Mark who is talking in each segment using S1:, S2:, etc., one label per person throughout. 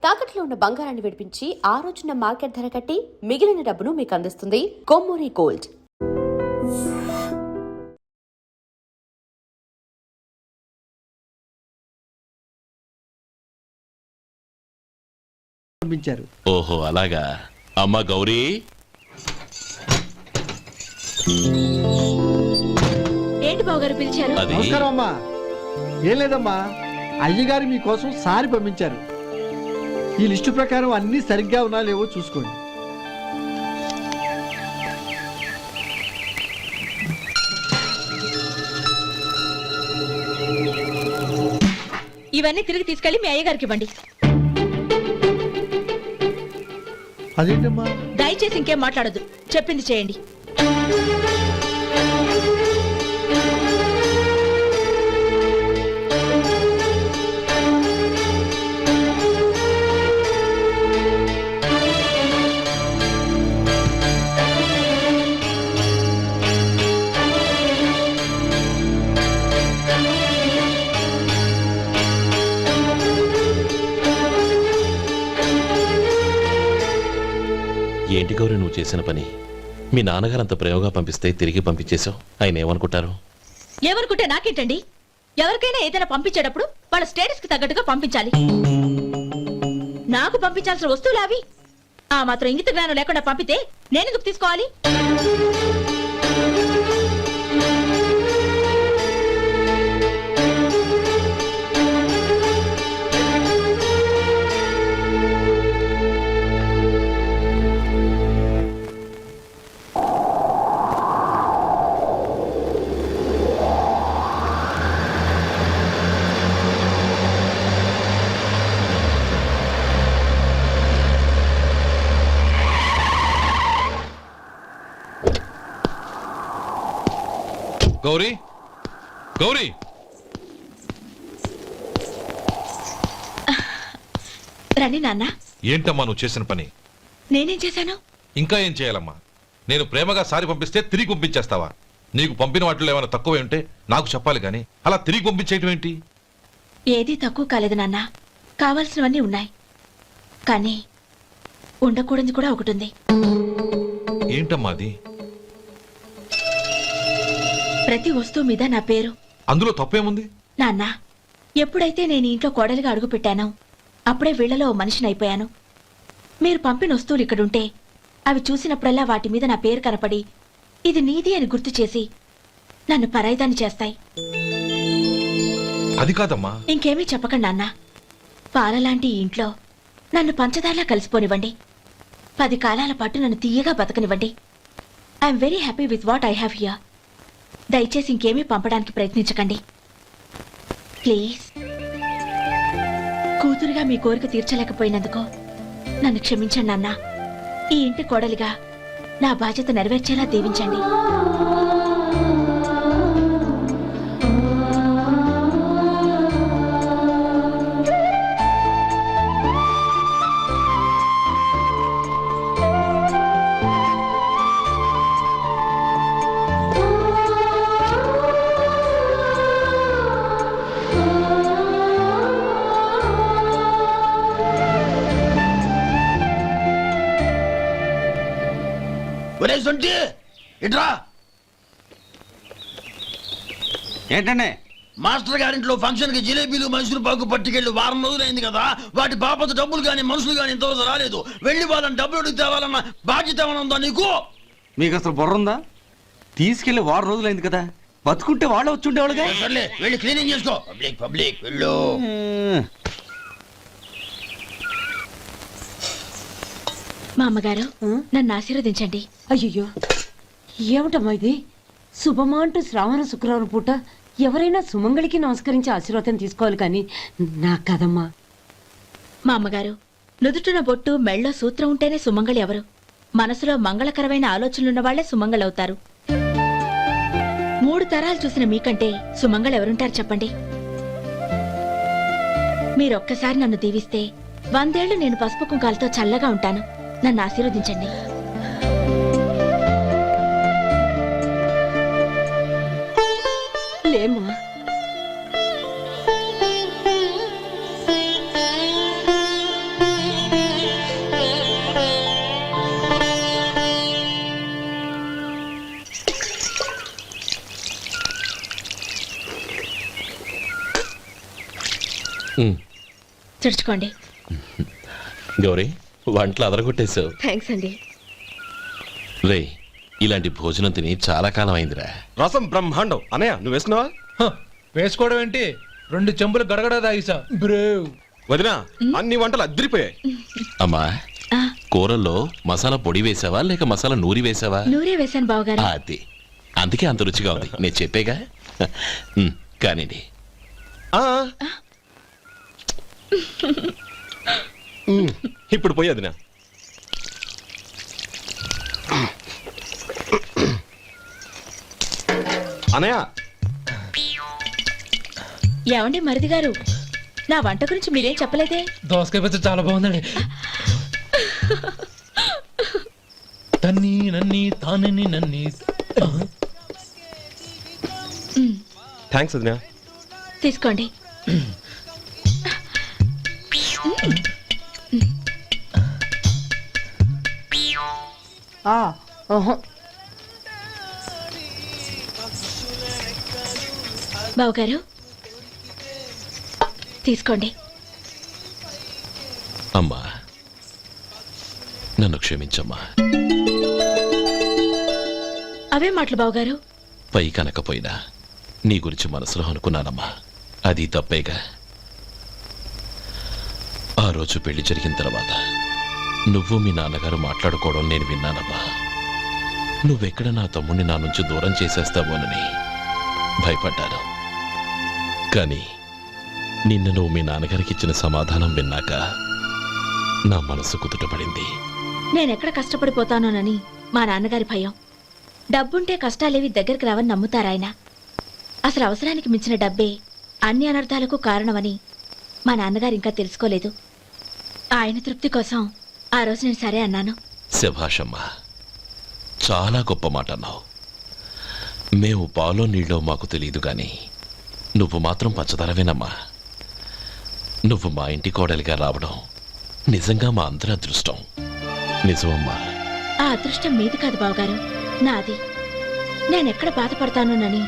S1: తాకట్లో ఉన్న బంగారాన్ని విడిపించి ఆ రోజున మార్కెట్ ధర కట్టి మిగిలిన డబ్బును మీకు అందిస్తుంది కొమ్మూరి గోల్డ్.
S2: ఓహో అలాగా. అమ్మా గౌరీ,
S3: ఏంటి బావగారు పిలిచారు?
S4: నమస్కారం అమ్మా. ఏం లేదమ్మా, అయ్యగారు మీకోసం సారి పంపించారు. ఈ లిస్టు ప్రకారం అన్ని సరిగ్గా ఉన్నా లేవో చూసుకోండి.
S3: ఇవన్నీ తిరిగి తీసుకెళ్లి మీ అయ్యగారికి ఇవ్వండి.
S4: అదేంటమ్మా?
S3: దయచేసి ఇంకేం మాట్లాడొద్దు, చెప్పింది చేయండి.
S2: ఏంటి గౌరీ నువ్వు చేసిన పని? మీ నాన్నగారు అంత ప్రేమగా పంపిస్తే తిరిగి పంపించేశావు. ఆయన ఏమనుకుంటారు?
S3: ఏమనుకుంటే నాకేంటండి? ఎవరికైనా ఏదైనా పంపించేటప్పుడు వాళ్ళ స్టేటస్ కి తగ్గట్టుగా పంపించాలి. నాకు పంపించాల్సిన వస్తువులు అవి. ఆ మాత్రం ఇంగిత జ్ఞానం లేకుండా పంపితే నేనెందుకు తీసుకోవాలి?
S5: గౌరీ, గౌరీ,
S3: రండి నాన్న.
S5: ఏంటమ్మా నువ్వు చేసిన పని?
S3: నేనేం చేశాను?
S5: ఇంకా ఏం చేయాలమ్మా? నేను ప్రేమగా సారి పంపిస్తే తిరిగి పంపించేస్తావా? నీకు పంపిన వాటిలో ఏమైనా తక్కువ ఉంటే నాకు చెప్పాలి కానీ అలా తిరిగి పంపించేయటం ఏంటి?
S3: ఏదీ తక్కువ కాలేదు నాన్న, కావాల్సినవన్నీ ఉన్నాయి. కానీ ఉండకూడదు కూడా ఒకటి ఉంది.
S5: ఏంటమ్మా అది?
S3: ప్రతి వస్తువు మీద నా పేరు.
S5: అందులో తప్పేముంది?
S3: నాన్న, ఎప్పుడైతే నేను ఇంట్లో కోడలిగా అడుగు పెట్టానో అప్పుడే వీళ్లలో ఓ మనిషిని అయిపోయాను. మీరు పంపిన వస్తువులు ఇక్కడుంటే అవి చూసినప్పుడల్లా వాటి మీద నా పేరు కనపడి ఇది నీది అని గుర్తు చేసి నన్ను పరాయిదాన్ని చేస్తాయి.
S5: అది కాదమ్మా.
S3: ఇంకేమీ చెప్పకండి నాన్న. పాలలాంటి ఈ ఇంట్లో నన్ను పంచదారలా కలిసిపోనివ్వండి. 10 కాలాల పాటు నన్ను తీయగా బతకనివ్వండి. I'm very happy with what I have here. దయచేసి ఇంకేమీ పంపడానికి ప్రయత్నించకండి ప్లీజ్. కూతురుగా మీ కోరిక తీర్చలేకపోయినందుకు నన్ను క్షమించండి నాన్న. ఈ ఇంటి కోడలిగా నా బాధ్యత నెరవేర్చేలా దీవించండి.
S6: ఏంటండి?
S7: మాస్టర్ గారింట్లో ఫంక్షన్ కి జిలేబీలు మైసూరు పాకు పట్టుకెళ్ళి వారం రోజులైంది కదా. వాటి బాపత డబ్బులు కానీ మనుషులు కానీ ఇంతవరకు రాలేదు. వెళ్ళి వాళ్ళని డబ్బులు అడిగి తేవాలన్న బాధ్యత ఏమైనా ఉందా నీకు?
S6: మీకు అసలు బుర్ర ఉందా? తీసుకెళ్లి వారం రోజులైంది కదా, బతుకుంటే వాళ్ళు వచ్చి ఉండేవాళ్ళుగా.
S7: సర్లే, వెళ్ళి క్లీనింగ్ చేసుకో. పబ్లిక్ పబ్లిక్ వెళ్ళు.
S3: మా అమ్మగారు నన్ను ఆశీర్వదించండి.
S8: అయ్యో, ఏమిటమ్మా ఇది? శుభమా అంటూ శ్రావణ శుక్రవారం పూట ఎవరైనా సుమంగళికి నమస్కరించి ఆశీర్వాదం తీసుకోవాలి కానీ నా కదమ్మా.
S3: మా అమ్మగారు, నుదుటిన బొట్టు మెళ్ళో సూత్రం ఉంటేనే సుమంగళి ఎవరు? మనసులో మంగళకరమైన ఆలోచనలున్న వాళ్లే సుమంగళవుతారు. 3 తరాలు చూసిన మీకంటే సుమంగళ ఎవరుంటారు చెప్పండి? మీరొక్కసారి నన్ను దీవిస్తే 100 ఏళ్లు నేను పసుపు కుంకాలతో చల్లగా ఉంటాను. నన్ను ఆశీర్వదించండి.
S8: లేమ్మా,
S3: తుడుచుకోండి.
S2: గౌరీ వంటలు అదరగొట్టేశావు.
S3: థ్యాంక్స్ అండి.
S2: రే ఇలాంటి భోజనం తిని చాలా కాలం అయిందిరా.
S9: రసం బ్రహ్మాండం. అనయ్య నువ్వు వేసుకున్నావా?
S10: వేసుకోవడం ఏంటి, 2 చెంబులు గడగడ తాగిసా బ్రేవ్.
S9: వదినా అన్ని వంటలు అద్దరిపోయాయి.
S2: అమ్మా
S3: ఆ,
S2: కూరల్లో మసాలా పొడి వేసావా లేక మసాలా నూరి వేసావా?
S3: నూరే వేశాను బావగారు.
S2: అది అందుకే అంత రుచిగా ఉంది. నేను చెప్పేగా. కానివ్వండి.
S9: ఆ. ఇప్పుడు పోయి వదినా. అనయ్య
S3: ఏమండి మరిది గారు, నా వంట గురించి మీరేం చెప్పలేదే?
S10: దోసకాయ పచ్చడి చాలా బాగుందండి. తన్ని నన్ని తానని నన్ని.
S9: థ్యాంక్స్ వదినా.
S3: తీసుకోండి. బావగారు తీసుకోండి.
S2: అమ్మా నన్ను క్షమించమ్మా.
S3: అవే మాటలు బావగారు.
S2: పై కనకపోయినా నీ గురించి మనసులో అనుకున్నానమ్మా. అది తప్పేగా. ఆ రోజు పెళ్లి జరిగిన తర్వాత నువ్వు మీ నాన్నగారు మాట్లాడుకోవడం నేను విన్నానమ్మా. నువ్వెక్కడ నా తమ్ముడిని నా నుంచి దూరం చేసేస్తావోనని భయపడ్డాను. కానీ నిన్న నువ్వు మీ నాన్నగారికి ఇచ్చిన సమాధానం విన్నాక నా మనసు కుదుటపడింది.
S3: నేనెక్కడ కష్టపడిపోతానోనని మా నాన్నగారి భయం. డబ్బుంటే కష్టాలేవి దగ్గరికి రావని నమ్ముతారాయన. అసలు అవసరానికి మించిన డబ్బే అన్ని అనర్థాలకు కారణమని మా నాన్నగారు ఇంకా తెలుసుకోలేదు. ఆయన తృప్తి కోసం ఆ రోజు నేను సరే అన్నాను.
S2: శభాషమ్మా, చాలా గొప్ప మాట అన్నావు. మేము పాలో నీళ్ళో మాకు తెలియదు గాని నువ్వు మాత్రం పచ్చదనవేనమ్మా. నువ్వు మా ఇంటి కోడలిగా రావడం నిజంగా మా అందరి అదృష్టం. నిజమమ్మా.
S3: ఆ అదృష్టం మీది కాదు బావగారు, నాది. నేనెక్కడ బాధపడతానోనని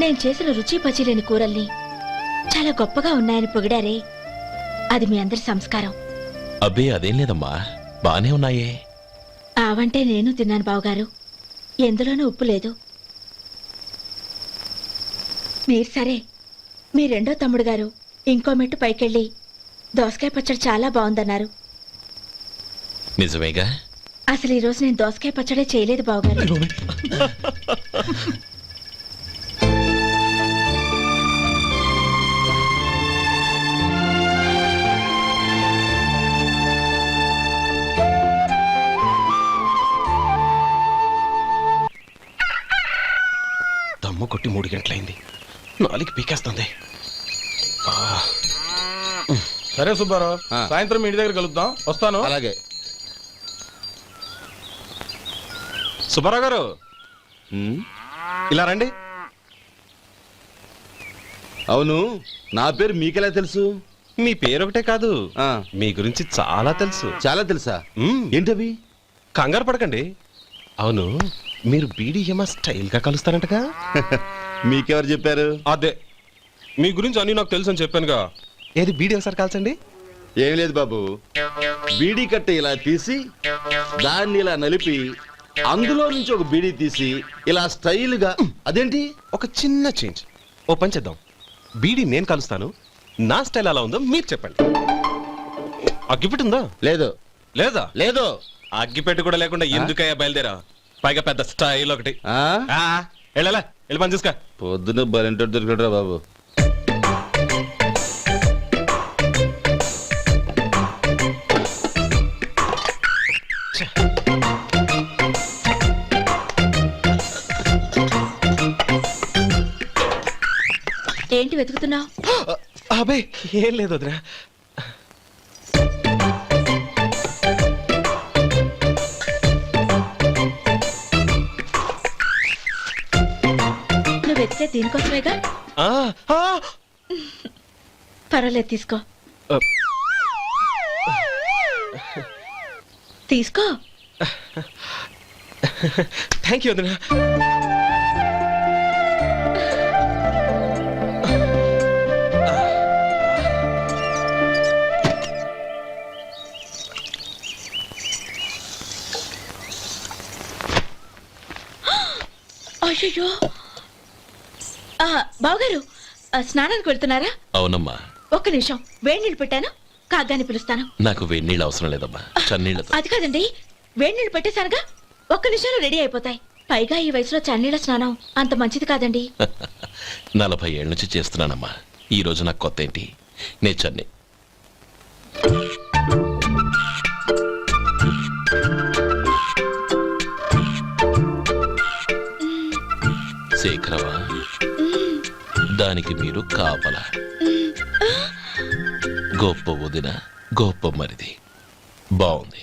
S3: నేను చేసిన రుచి పచిలేని కూరల్ని చాలా గొప్పగా ఉన్నాయని పొగిడారే, అది మీ అందరి సంస్కారం.
S2: అబ్బే అదేం లేదమ్మా, బానే ఉన్నాయే.
S3: ఆవంటే నేను తిన్నాను బావగారు, ఎందులోనూ ఉప్పు లేదు. మీరు సరే, మీ రెండో తమ్ముడు గారు ఇంకో మెట్టు పైకెళ్ళి దోసకాయ పచ్చడి చాలా బాగుందన్నారు.
S2: నిజమేగా.
S3: అసలు ఈరోజు నేను దోసకాయ పచ్చడే చేయలేదు బావగారు.
S9: దమ్ము కొట్టి 3 గంటలైంది. 4కి పీకేస్తుంది.
S10: సరే సుబ్బారావు, సాయంత్రం మీ ఇంటి దగ్గర కలుద్దాం. వస్తాను.
S9: అలాగే. సుబ్బారావు గారు ఇలా రండి.
S6: అవును, నా పేరు మీకెలా తెలుసు?
S9: మీ పేరు ఒకటే కాదు, మీ గురించి చాలా తెలుసు.
S6: చాలా తెలుసా? ఏంటవి?
S9: కంగారు పడకండి. అవును, మీరు బీడీఎంఆ స్టైల్ గా కలుస్తారంటగా?
S6: మీకెవరు చెప్పారు?
S9: అదే, మీ గురించి అన్ని నాకు తెలుసు అని చెప్పానుగా. ఏది బీడీ ఒకసారి కాల్చండి.
S6: ఏం లేదు బాబు, బీడీ కట్ట ఇలా తీసి దాన్ని ఇలా నలిపి అందులో నుంచి ఒక బీడీ తీసి ఇలా స్టైల్గా. అదేంటి?
S9: ఒక చిన్న చేంజ్. ఓ పని చేద్దాం, బీడీ నేను కలుస్తాను, నా స్టైల్ అలా ఉందో మీరు చెప్పండి. అగ్గిపెట్టి ఉందా?
S6: లేదు.
S9: లేదా?
S6: లేదు.
S9: అగ్గిపెట్టి కూడా లేకుండా ఎందుకయ్యా బయలుదేరా? పైగా పెద్ద స్టైల్ ఒకటి. వెళ్ళాలా, వెళ్ళి పని చూసుకో.
S6: పొద్దున బలింటో దొరికడరా బాబు.
S3: ఏంటి వెతుకుతున్నావు?
S9: అబే ఏం లేదు వదినా.
S3: నువ్వు వెతికే దీనికోసమేగా. పర్వాలేదు, తీసుకో. తీసుకో.
S9: థ్యాంక్ యూ వదినా.
S3: అయ్యో బావగారు స్నానానికి వెళ్తున్నారా?
S2: అవునమ్మా.
S3: ఒక్క నిమిషం, వేడి నీళ్ళు పెట్టాను, కాగ్గాని పిలుస్తాను.
S2: నాకు వేడి నీళ్ళు అవసరం లేదమ్మా, చన్నీళ్ళతో.
S3: అది కాదండి, వేడి నీళ్ళు పెట్టేశానుగా, ఒక్క నిమిషంలో రెడీ అయిపోతాయి. పైగా ఈ వయసులో చన్నీళ్ళ స్నానం అంత మంచిది కాదండి.
S2: 40 ఏళ్ళ నుంచి చేస్తున్నానమ్మా. ఈ రోజు నాకు కొత్త ఏంటి? నే చన్ని. శేఖరవా, దానికి మీరు కాపలా. గొప్ప వదిన, గొప్ప మరిది. బాగుంది.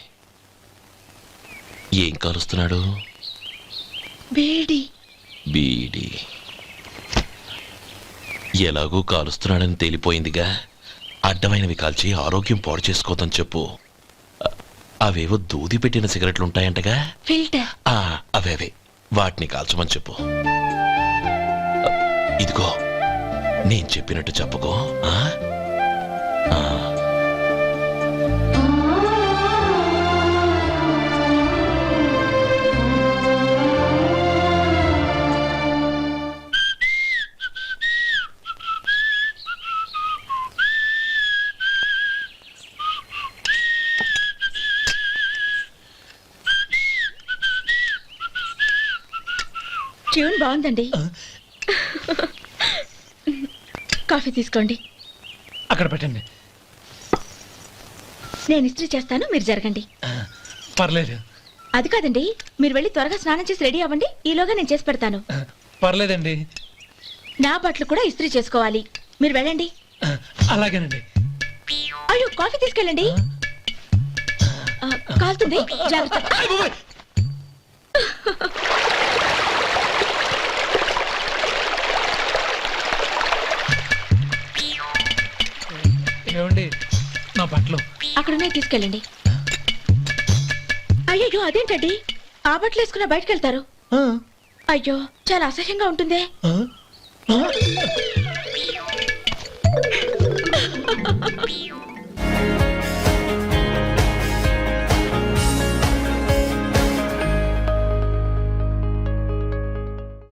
S2: ఏం కలుస్తున్నాడు?
S3: వేడి.
S2: బీడి. ఎలాగూ కాలుస్తున్నాడని తేలిపోయిందిగా. అడ్డమైనవి కాల్చి ఆరోగ్యం పాడు చేసుకోదని చెప్పు. అవేవో దూది పెట్టిన సిగరెట్లు ఉంటాయంటగా.
S3: ఫిల్టర్.
S2: అవే వాటిని కాల్చమని చెప్పు. ఇదిగో, నేను చెప్పినట్టు చెప్పుకో.
S3: ట్యూన్ బాగుందండి. కాఫీ తీసుకోండి.
S10: అక్కడ పెట్టండి.
S3: నేను ఇస్త్రీ చేస్తాను, మీరు జరగండి.
S10: పర్లేదు.
S3: అది కాదండి, మీరు వెళ్ళి త్వరగా స్నానం చేసి రెడీ అవ్వండి, ఈలోగా నేను చేసి పెడతాను.
S10: పర్లేదండి.
S3: నా బట్టలు కూడా ఇస్త్రీ చేసుకోవాలి, మీరు వెళ్ళండి.
S10: అలాగేనండి.
S3: అయ్యో, కాఫీ తీసుకెళ్ళండి. కాలుతుంది, జాగ్రత్త.
S10: ఏమండి, నా బట్టలు
S3: అక్కడున్నాయి, తీసుకెళ్ళండి. అయ్యో, అదేంటండి, ఆ బట్టలు వేసుకున్న బయటకు వెళ్తారు? అయ్యో, చాలా అసహ్యంగా ఉంటుందే.